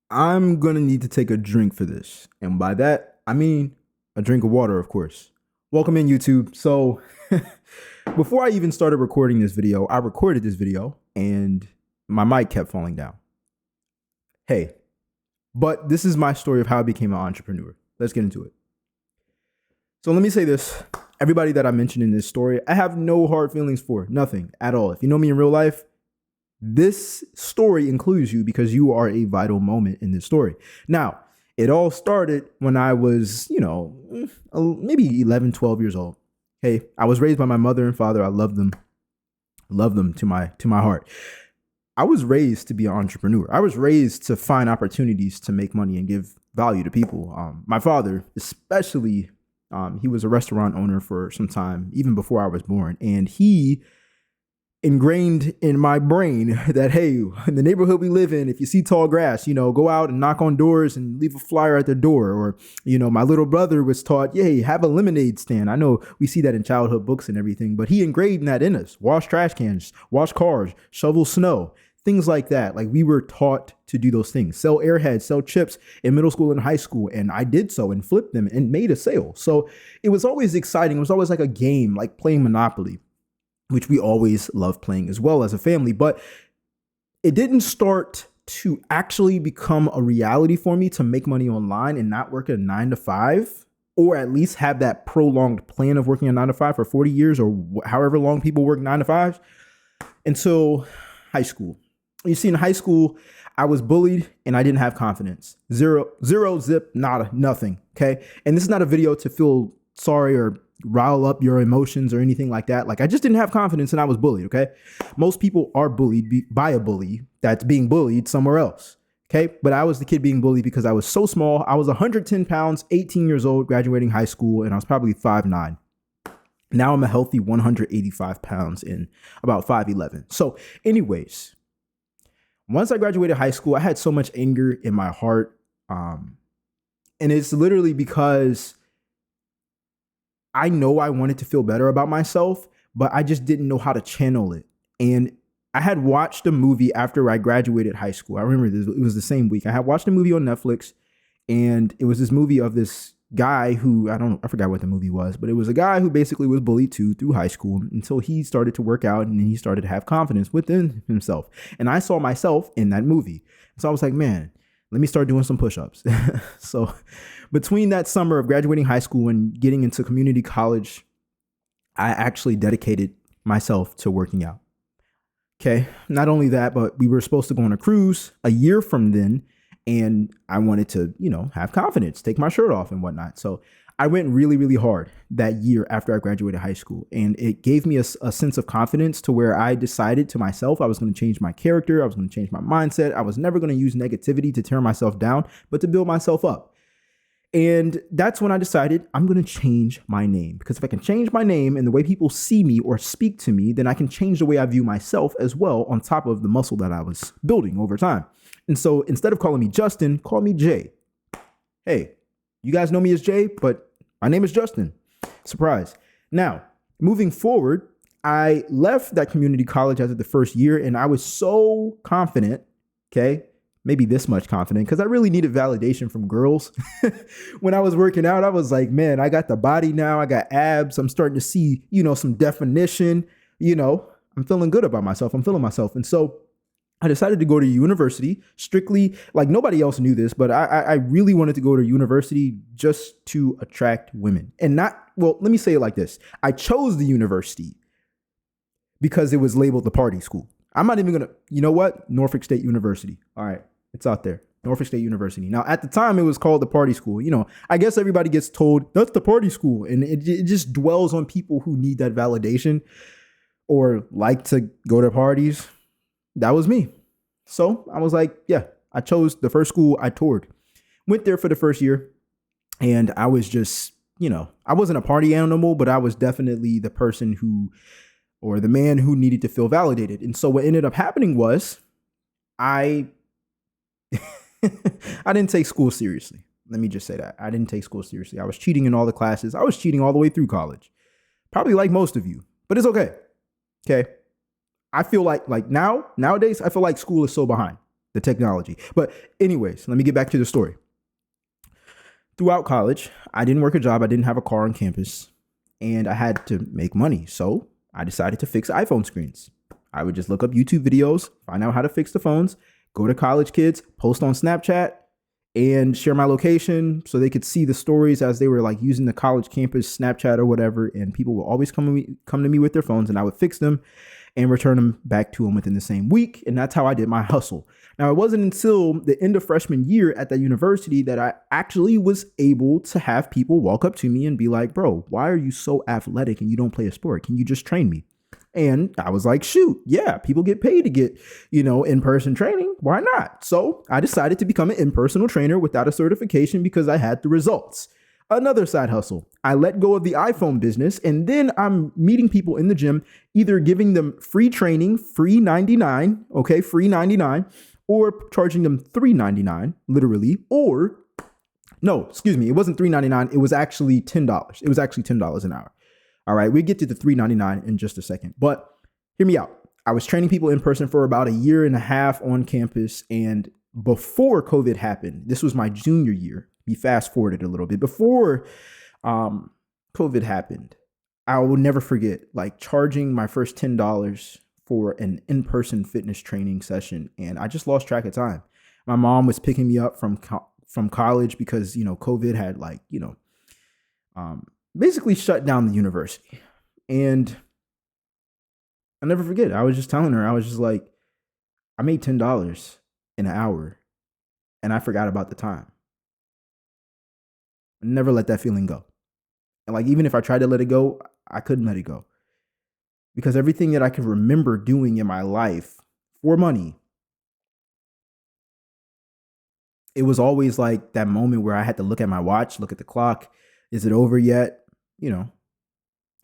I'm gonna need to take a drink for this. And by that, I mean a drink of water, of course. Welcome in, YouTube. So, before I even started recording this video, I recorded this video and my mic kept falling down. Hey, but this is my story of how I became an entrepreneur. Let's get into it. So, let me say this. Everybody that I mentioned in this story, I have no hard feelings for. Nothing at all. If you know me in real life, this story includes you because you are a vital moment in this story. Now, it all started when I was, maybe 11, 12 years old. Hey, I was raised by my mother and father. I love them to my heart. I was raised to be an entrepreneur. I was raised to find opportunities to make money and give value to people. My father, especially, he was a restaurant owner for some time, even before I was born, and he ingrained in my brain that, hey, in the neighborhood we live in, if you see tall grass, go out and knock on doors and leave a flyer at the door. Or, my little brother was taught, hey, have a lemonade stand. I know we see that in childhood books and everything, but he ingrained that in us. Wash trash cans, wash cars, shovel snow, things like that. Like, we were taught to do those things. Sell airheads, sell chips in middle school and high school. And I did so and flipped them and made a sale. So it was always exciting. It was always like a game, like playing Monopoly, which we always love playing as well as a family. But it didn't start to actually become a reality for me to make money online and not work a 9 to 5, or at least have that prolonged plan of working a 9 to 5 for 40 years or however long people work 9 to 5 until high school. You see, in high school, I was bullied and I didn't have confidence. Zero, zip, nada, nothing. Okay. And this is not a video to feel sorry or rile up your emotions or anything like that. Like, I just didn't have confidence and I was bullied. Okay. Most people are bullied by a bully that's being bullied somewhere else. Okay. But I was the kid being bullied because I was so small. I was 110 pounds, 18 years old, graduating high school, and I was probably 5'9". Now I'm a healthy 185 pounds and about 5'11". So anyways, once I graduated high school, I had so much anger in my heart. And it's literally because I know I wanted to feel better about myself, but I just didn't know how to channel it. And I had watched a movie after I graduated high school. I remember this, it was the same week. I had watched a movie on Netflix, and it was this movie of this guy who, I forgot what the movie was, but it was a guy who basically was bullied too through high school until he started to work out and he started to have confidence within himself. And I saw myself in that movie. So I was like, man, let me start doing some push-ups. So between that summer of graduating high school and getting into community college, I actually dedicated myself to working out. Okay. Not only that, but we were supposed to go on a cruise a year from then. And I wanted to, have confidence, take my shirt off and whatnot. So I went really, really hard that year after I graduated high school. And it gave me a sense of confidence to where I decided to myself I was going to change my character. I was going to change my mindset. I was never going to use negativity to tear myself down, but to build myself up. And that's when I decided I'm going to change my name, because if I can change my name and the way people see me or speak to me, then I can change the way I view myself as well, on top of the muscle that I was building over time. And so instead of calling me Justin, call me Jay. Hey, you guys know me as Jay, but my name is Justin. Surprise. Now, moving forward, I left that community college after the first year, and I was so confident, okay, maybe this much confident, because I really needed validation from girls. When I was working out, I was like, man, I got the body now. I got abs. I'm starting to see, some definition. I'm feeling good about myself. I'm feeling myself. And so I decided to go to university strictly, like nobody else knew this, but I really wanted to go to university just to attract women. And let me say it like this. I chose the university because it was labeled the party school. I'm not even going to, Norfolk State University. All right. It's out there. Norfolk State University. Now, at the time, it was called the party school. I guess everybody gets told that's the party school. And it just dwells on people who need that validation or like to go to parties. That was me. So I was like, yeah, I chose the first school I toured. Went there for the first year. And I was just, I wasn't a party animal, but I was definitely the person or the man who needed to feel validated. And so what ended up happening was I didn't take school seriously. Let me just say that. I didn't take school seriously. I was cheating in all the classes. I was cheating all the way through college. Probably like most of you, but it's okay. Okay. I feel like nowadays, I feel like school is so behind. the technology. But anyways, let me get back to the story. Throughout college, I didn't work a job. I didn't have a car on campus, and I had to make money. So I decided to fix iPhone screens. I would just look up YouTube videos, find out how to fix the phones, go to College Kids, post on Snapchat, and share my location so they could see the stories as they were like using the college campus Snapchat or whatever. And people will always come to me with their phones, and I would fix them and return them back to them within the same week. And that's how I did my hustle. Now, it wasn't until the end of freshman year at that university that I actually was able to have people walk up to me and be like, bro, why are you so athletic and you don't play a sport? Can you just train me? And I was like, shoot, yeah, people get paid to get, in-person training. Why not? So I decided to become an in-person trainer without a certification because I had the results. Another side hustle. I let go of the iPhone business, and then I'm meeting people in the gym, either giving them free training, free 99, okay, free 99, or charging them $3.99, literally, or no, excuse me, it wasn't $3.99. It was actually $10. It was actually $10 an hour. All right, we get to the $3.99 in just a second, but hear me out. I was training people in person for about a year and a half on campus, and before COVID happened, this was my junior year. We fast forwarded a little bit. Before COVID happened, I will never forget like charging my first $10 for an in-person fitness training session, and I just lost track of time. My mom was picking me up from college because COVID had basically shut down the university. And I'll never forget, I was just telling her, I was just like, I made $10 in an hour and I forgot about the time. I never let that feeling go. And like, even if I tried to let it go, I couldn't let it go. Because everything that I can remember doing in my life for money, it was always like that moment where I had to look at my watch, look at the clock. Is it over yet?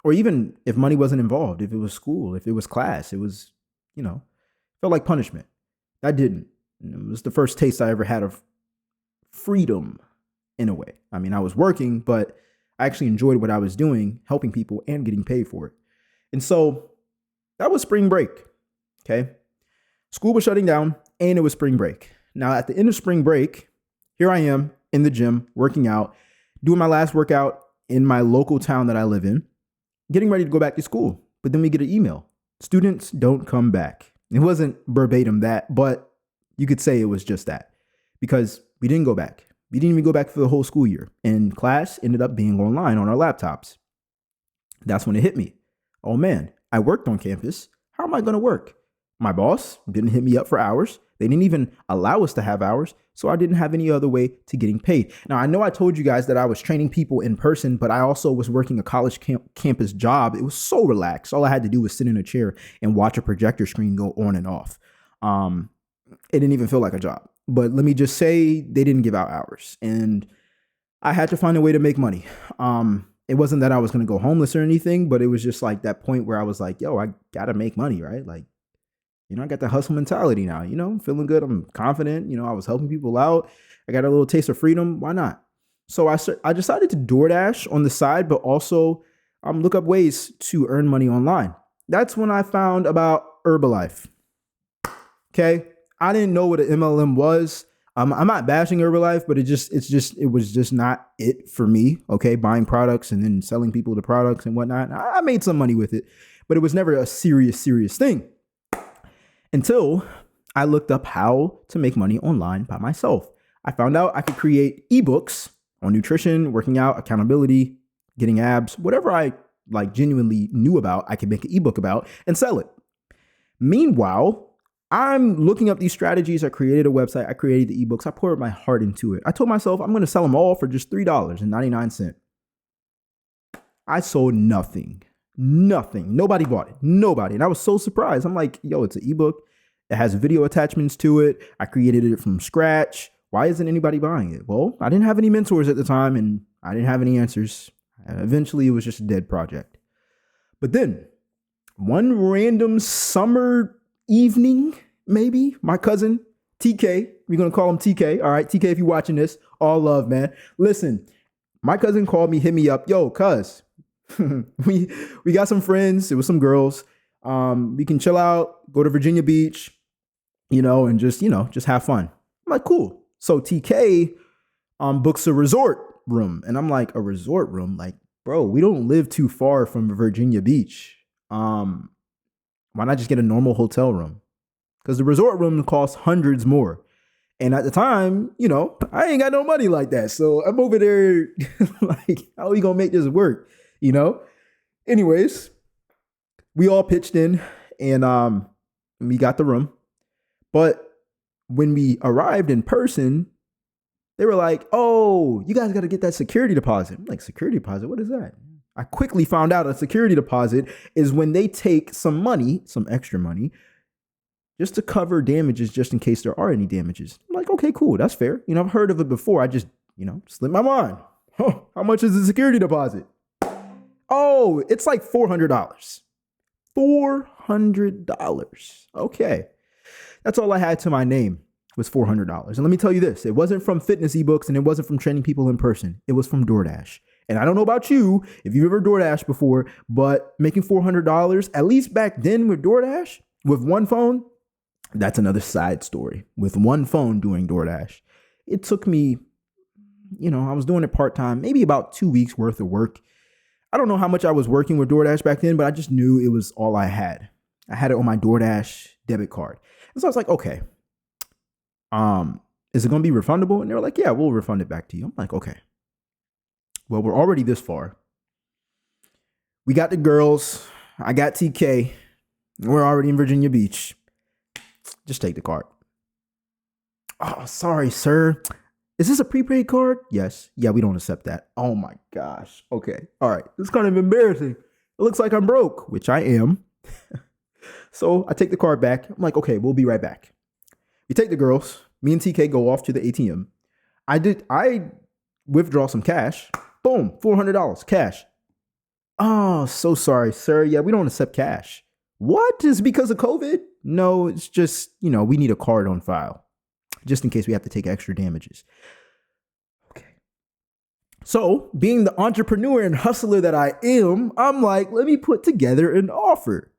Or even if money wasn't involved, if it was school, if it was class, it was, felt like punishment. That didn't. It was the first taste I ever had of freedom in a way. I mean, I was working, but I actually enjoyed what I was doing, helping people and getting paid for it. And so that was spring break. Okay. School was shutting down and it was spring break. Now, at the end of spring break, here I am in the gym, working out, doing my last workout in my local town that I live in, getting ready to go back to school. But then we get an email. Students don't come back. It wasn't verbatim that, but you could say it was just that, because we didn't go back. We didn't even go back for the whole school year. And class ended up being online on our laptops. That's when it hit me. Oh man, I worked on campus. How am I going to work? My boss didn't hit me up for hours. They didn't even allow us to have hours. So I didn't have any other way to getting paid. Now, I know I told you guys that I was training people in person, but I also was working a college campus job. It was so relaxed. All I had to do was sit in a chair and watch a projector screen go on and off. It didn't even feel like a job. But let me just say, they didn't give out hours, and I had to find a way to make money. It wasn't that I was going to go homeless or anything, but it was just like that point where I was like, yo, I got to make money, right? Like, I got the hustle mentality now, I'm feeling good. I'm confident. I was helping people out. I got a little taste of freedom. Why not? So I decided to DoorDash on the side, but also look up ways to earn money online. That's when I found about Herbalife. Okay. I didn't know what an MLM was. I'm not bashing Herbalife, but it was just not it for me. Okay. Buying products and then selling people the products and whatnot. I made some money with it, but it was never a serious thing until I looked up how to make money online by myself. I found out I could create ebooks on nutrition, working out, accountability, getting abs, whatever I genuinely knew about, I could make an ebook about and sell it. Meanwhile, I'm looking up these strategies. I created a website. I created the ebooks. I poured my heart into it. I told myself I'm going to sell them all for just $3.99. I sold nothing. Nobody bought it. Nobody. And I was so surprised. I'm like, yo, it's an ebook. It has video attachments to it. I created it from scratch. Why isn't anybody buying it? Well, I didn't have any mentors at the time and I didn't have any answers. Eventually, it was just a dead project. But then one random summer evening, maybe, my cousin TK, we're going to call him TK. All right, TK, if you're watching this, all love, man. Listen, my cousin called me, hit me up. Yo, cuz, we got some friends. It was some girls. We can chill out, go to Virginia Beach, and just have fun. I'm like, cool. So TK books a resort room. And I'm like, a resort room? Like, bro, we don't live too far from Virginia Beach. Why not just get a normal hotel room? Because the resort room costs hundreds more. And at the time, I ain't got no money like that. So I'm over there like, how are we going to make this work? Anyways, we all pitched in and we got the room. But when we arrived in person, they were like, oh, you guys got to get that security deposit. I'm like, security deposit? What is that? I quickly found out a security deposit is when they take some extra money, just to cover damages, just in case there are any damages. I'm like, okay, cool. That's fair. I've heard of it before. I just, slipped my mind. How much is the security deposit? Oh, it's like $400. $400. Okay. That's all I had to my name was $400. And let me tell you this, it wasn't from fitness ebooks and it wasn't from training people in person. It was from DoorDash. And I don't know about you, if you've ever DoorDash before, but making $400, at least back then with DoorDash, with one phone, that's another side story. With one phone doing DoorDash, it took me, I was doing it part-time, maybe about 2 weeks worth of work. I don't know how much I was working with DoorDash back then, but I just knew it was all I had. I had it on my DoorDash debit card. And so I was like, okay, is it going to be refundable? And they were like, yeah, we'll refund it back to you. I'm like, okay. Well, we're already this far. We got the girls. I got TK. We're already in Virginia Beach. Just take the card. Oh, sorry, sir. Is this a prepaid card? Yes. Yeah, we don't accept that. Oh my gosh. Okay. All right. This is kind of embarrassing. It looks like I'm broke, which I am. So I take the card back. I'm like, okay, we'll be right back. We take the girls. Me and TK go off to the ATM. I withdraw some cash. Boom, $400 cash. Oh, so sorry, sir. Yeah, we don't accept cash. What? Is it because of COVID? No, it's just, we need a card on file just in case we have to take extra damages. Okay. So being the entrepreneur and hustler that I am, I'm like, let me put together an offer.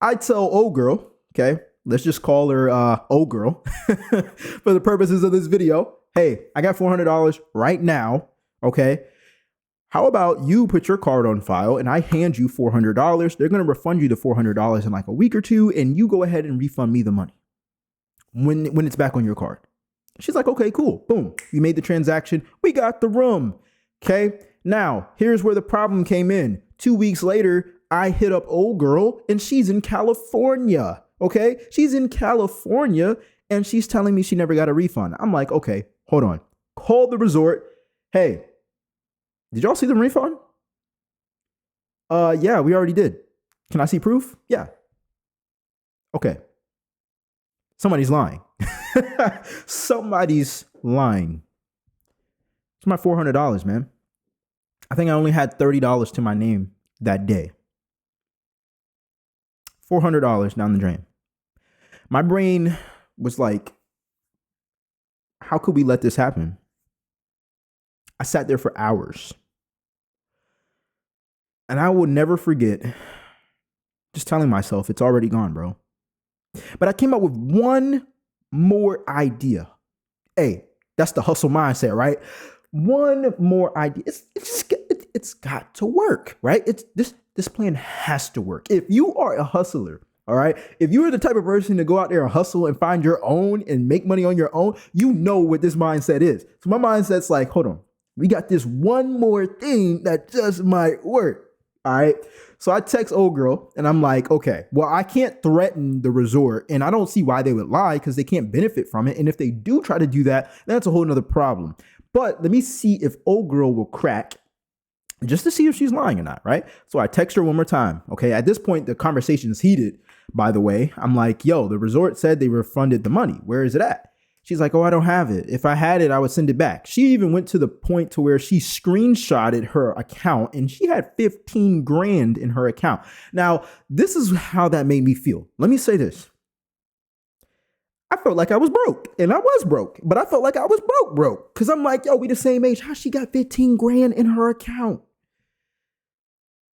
I tell old girl, okay, let's just call her old girl for the purposes of this video. Hey, I got $400 right now. Okay. How about you put your card on file and I hand you $400? They're going to refund you the $400 in like a week or two. And you go ahead and refund me the money when it's back on your card. She's like, okay, cool. Boom. We made the transaction. We got the room. Okay. Now here's where the problem came in. 2 weeks later, I hit up old girl and she's in California. Okay. She's in California and she's telling me she never got a refund. I'm like, okay, hold on. Call the resort. Hey, did y'all see the refund? Yeah, we already did. Can I see proof? Yeah. Okay. Somebody's lying. Somebody's lying. It's my $400, man. I think I only had $30 to my name that day. $400 down the drain. My brain was like, how could we let this happen? I sat there for hours. And I will never forget just telling myself it's already gone, bro. But I came up with one more idea. Hey, that's the hustle mindset, right? One more idea. It's got to work, right? This plan has to work. If you are a hustler, all right, if you are the type of person to go out there and hustle and find your own and make money on your own, you know what this mindset is. So my mindset's like, hold on, we got this one more thing that just might work. All right. So I text old girl and I'm like, okay, well, I can't threaten the resort and I don't see why they would lie because they can't benefit from it. And if they do try to do that, that's a whole nother problem. But let me see if old girl will crack just to see if she's lying or not. Right. So I text her one more time. Okay. At this point, the conversation is heated, by the way. I'm like, yo, the resort said they refunded the money. Where is it at? She's like, oh, I don't have it. If I had it, I would send it back. She even went to the point to where she screenshotted her account and she had 15 grand in her account. Now, this is how that made me feel. Let me say this. I felt like I was broke and I was broke, but I felt like I was broke. Cause I'm like, yo, we the same age. How she got 15 grand in her account?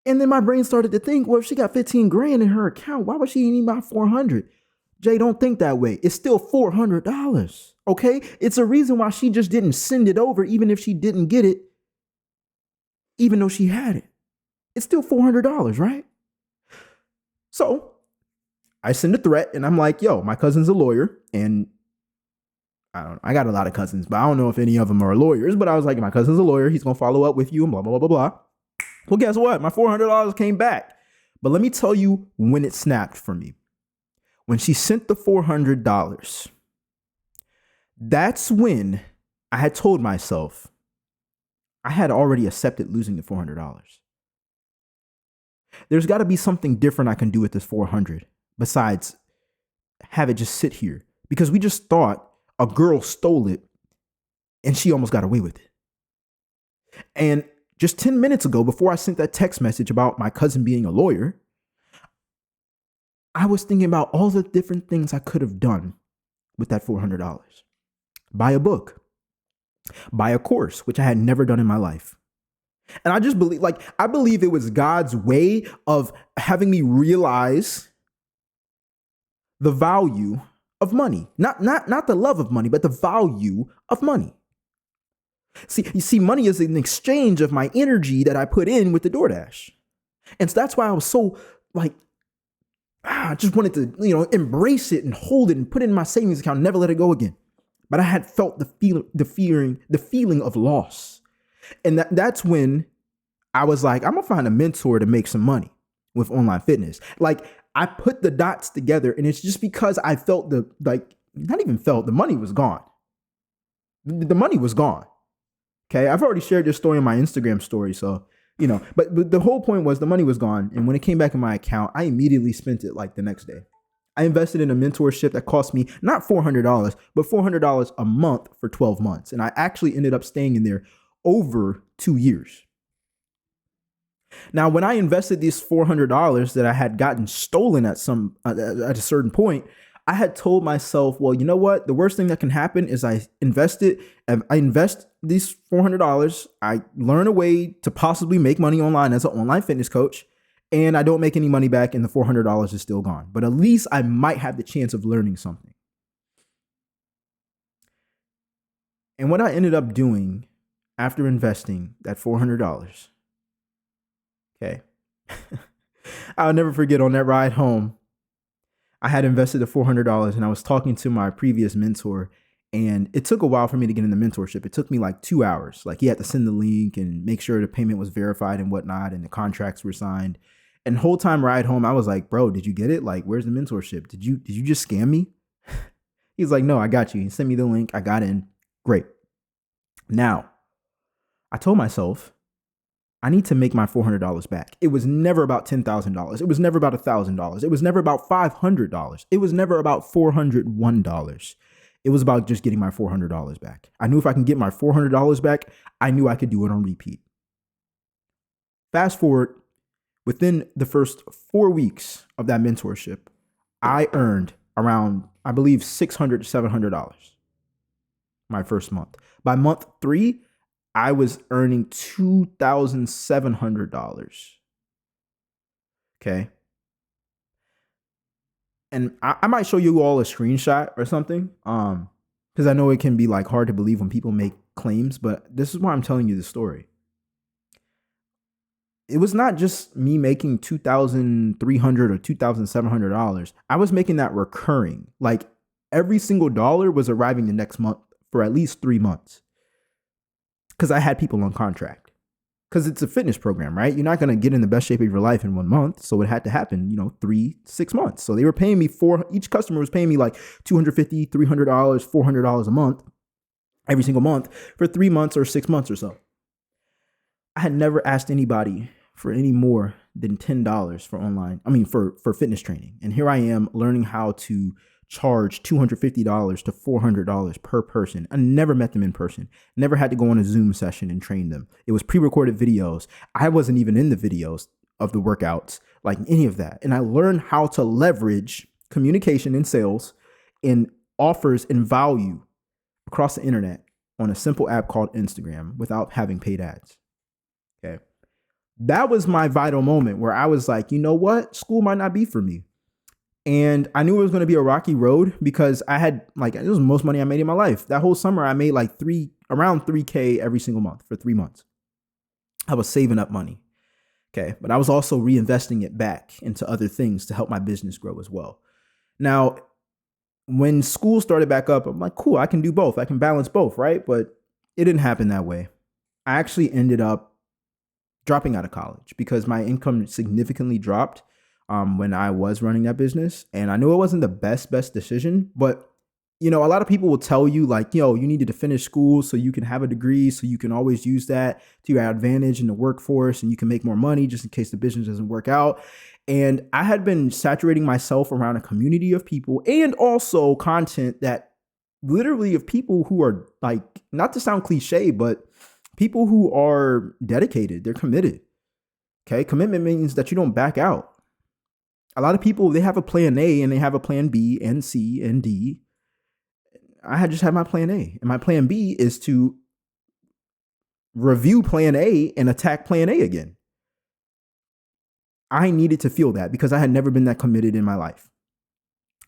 And then my brain started to think, well, if she got 15 grand in her account, why would she need my 400? Jay, don't think that way. It's still $400. Okay. It's a reason why she just didn't send it over, even if she didn't get it, even though she had it. It's still $400, right? So I send a threat and I'm like, yo, my cousin's a lawyer. And I got a lot of cousins, but I don't know if any of them are lawyers. But I was like, my cousin's a lawyer. He's going to follow up with you and blah, blah, blah, blah, blah. Well, guess what? My $400 came back. But let me tell you when it snapped for me. When she sent the $400, that's when I had told myself I had already accepted losing the $400. There's got to be something different I can do with this $400 besides have it just sit here, because we just thought a girl stole it and she almost got away with it. And just 10 minutes ago, before I sent that text message about my cousin being a lawyer, I was thinking about all the different things I could have done with that $400. Buy a book, buy a course, which I had never done in my life. And I just believe, I believe it was God's way of having me realize the value of money, not the love of money, but the value of money. See, money is an exchange of my energy that I put in with the DoorDash. And so that's why I was so I just wanted to, embrace it and hold it and put it in my savings account and never let it go again. But I had felt the feeling of loss. And that's when I was like, I'm gonna find a mentor to make some money with online fitness. I put the dots together, and it's just because I felt the money was gone. The money was gone. Okay. I've already shared this story on my Instagram story. So, but the whole point was the money was gone. And when it came back in my account, I immediately spent it the next day. I invested in a mentorship that cost me not $400, but $400 a month for 12 months. And I actually ended up staying in there over 2 years. Now, when I invested these $400 that I had gotten stolen at a certain point, I had told myself, well, you know what? The worst thing that can happen is I invest these $400. I learn a way to possibly make money online as an online fitness coach, and I don't make any money back, and the $400 is still gone. But at least I might have the chance of learning something. And what I ended up doing after investing that $400, okay, I'll never forget, on that ride home, I had invested the $400 and I was talking to my previous mentor, and it took a while for me to get in the mentorship. It took me 2 hours. He had to send the link and make sure the payment was verified and whatnot, and the contracts were signed. And the whole time ride home, I was like, bro, did you get it? Where's the mentorship? Did you just scam me? He's like, no, I got you. He sent me the link. I got in. Great. Now, I told myself, I need to make my $400 back. It was never about $10,000. It was never about $1,000. It was never about $500. It was never about $401. It was about just getting my $400 back. I knew if I can get my $400 back, I knew I could do it on repeat. Fast forward, within the first 4 weeks of that mentorship, I earned around, I believe, $600 to $700 my first month. By month 3, I was earning $2,700. Okay. And I might show you all a screenshot or something. Because I know it can be hard to believe when people make claims, but this is why I'm telling you the story. It was not just me making $2,300 or $2,700. I was making that recurring. Every single dollar was arriving the next month for at least 3 months. Because I had people on contract. Because it's a fitness program, right? You're not going to get in the best shape of your life in 1 month. So it had to happen, 3-6 months. So they were paying me each customer was paying me $250, $300, $400 a month, every single month for 3 months or 6 months or so. I had never asked anybody for any more than $10 for fitness training. And here I am learning how to charge $250 to $400 per person. I never met them in person, never had to go on a Zoom session and train them. It was pre-recorded videos. I wasn't even in the videos of the workouts, any of that. And I learned how to leverage communication and sales and offers and value across the internet on a simple app called Instagram without having paid ads. Okay. That was my vital moment where I was like, you know what? School might not be for me. And I knew it was going to be a rocky road because I had it was the most money I made in my life. That whole summer, I made around 3K every single month for 3 months. I was saving up money. Okay. But I was also reinvesting it back into other things to help my business grow as well. Now, when school started back up, I'm like, cool, I can do both. I can balance both, right? But it didn't happen that way. I actually ended up dropping out of college because my income significantly dropped when I was running that business. And I knew it wasn't the best decision, but a lot of people will tell you you needed to finish school so you can have a degree, so you can always use that to your advantage in the workforce and you can make more money just in case the business doesn't work out. And I had been saturating myself around a community of people and also content that literally of people who are not to sound cliche, but people who are dedicated, they're committed. Okay. Commitment means that you don't back out. A lot of people, they have a plan A and they have a plan B and C and D. I had just had my plan A, and my plan B is to review plan A and attack plan A again. I needed to feel that because I had never been that committed in my life.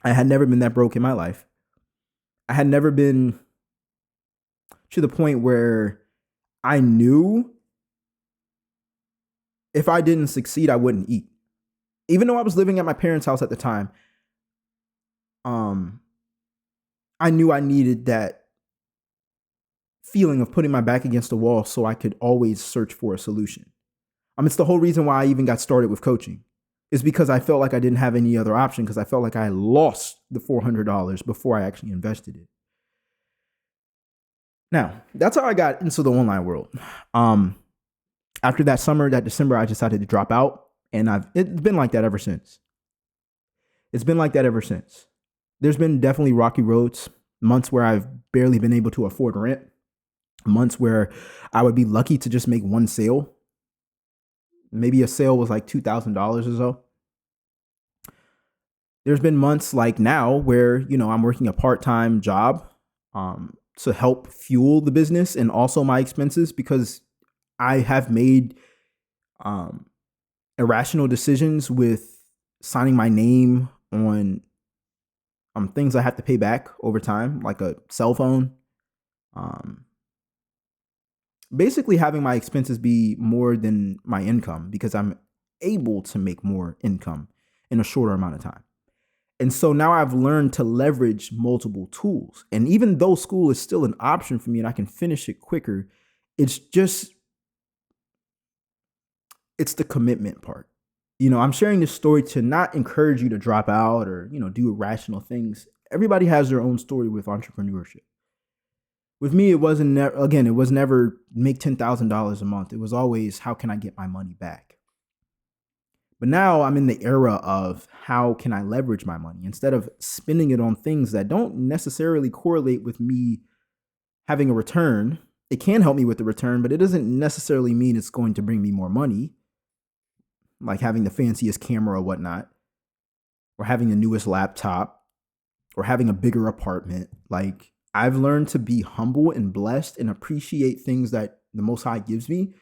I had never been that broke in my life. I had never been to the point where I knew if I didn't succeed, I wouldn't eat. Even though I was living at my parents' house at the time, I knew I needed that feeling of putting my back against the wall so I could always search for a solution. It's the whole reason why I even got started with coaching is because I felt like I didn't have any other option because I felt like I lost the $400 before I actually invested it. Now, that's how I got into the online world. After that summer, that December, I decided to drop out, and it's been like that ever since. It's been like that ever since. There's been definitely rocky roads, months where I've barely been able to afford rent, months where I would be lucky to just make one sale. Maybe a sale was like $2,000 or so. There's been months like now where, I'm working a part-time job to help fuel the business and also my expenses because I have made irrational decisions with signing my name on things I have to pay back over time, like a cell phone. Basically having my expenses be more than my income because I'm able to make more income in a shorter amount of time. And so now I've learned to leverage multiple tools. And even though school is still an option for me and I can finish it quicker, it's the commitment part. I'm sharing this story to not encourage you to drop out or, do irrational things. Everybody has their own story with entrepreneurship. With me, it was never make $10,000 a month. It was always, how can I get my money back? But now I'm in the era of how can I leverage my money instead of spending it on things that don't necessarily correlate with me having a return. It can help me with the return, but it doesn't necessarily mean it's going to bring me more money, like having the fanciest camera or whatnot, or having the newest laptop, or having a bigger apartment. I've learned to be humble and blessed and appreciate things that the Most High gives me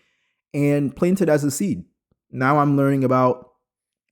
and plant it as a seed. Now I'm learning about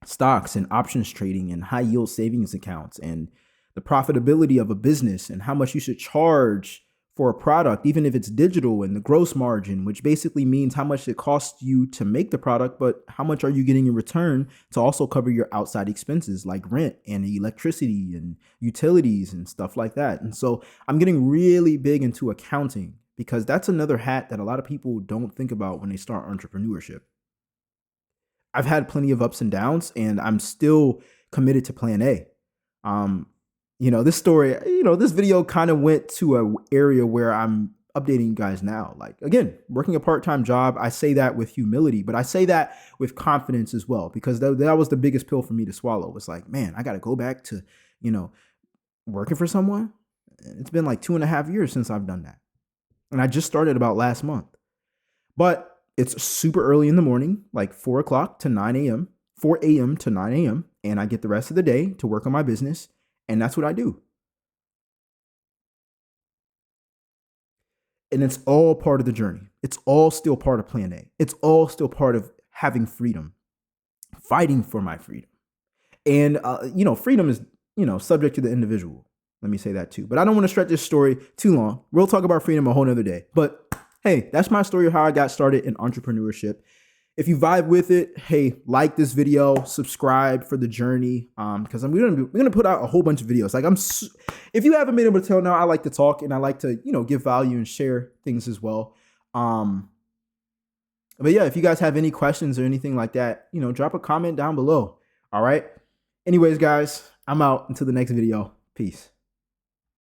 stocks and options trading and high yield savings accounts and the profitability of a business and how much you should charge for a product, even if it's digital, and the gross margin, which basically means how much it costs you to make the product, but how much are you getting in return to also cover your outside expenses like rent and electricity and utilities and stuff like that. And so I'm getting really big into accounting because that's another hat that a lot of people don't think about when they start entrepreneurship. I've had plenty of ups and downs, and I'm still committed to plan A. This story, this video kind of went to an area where I'm updating you guys now. Again, working a part-time job, I say that with humility, but I say that with confidence as well, because that was the biggest pill for me to swallow. It's like, man, I got to go back to, working for someone. It's been like 2.5 years since I've done that. And I just started about last month. But it's super early in the morning, like 4 o'clock to 9 a.m., 4 a.m. to 9 a.m., and I get the rest of the day to work on my business. And that's what I do. And it's all part of the journey. It's all still part of plan A. It's all still part of having freedom, fighting for my freedom. And, freedom is, subject to the individual. Let me say that too. But I don't want to stretch this story too long. We'll talk about freedom a whole nother day. But hey, that's my story of how I got started in entrepreneurship. If you vibe with it, hey, like this video, subscribe for the journey. Because we're gonna put out a whole bunch of videos. Like if you haven't been able to tell now, I like to talk and I like to give value and share things as well. But yeah, if you guys have any questions or anything like that, drop a comment down below. All right. Anyways, guys, I'm out until the next video. Peace.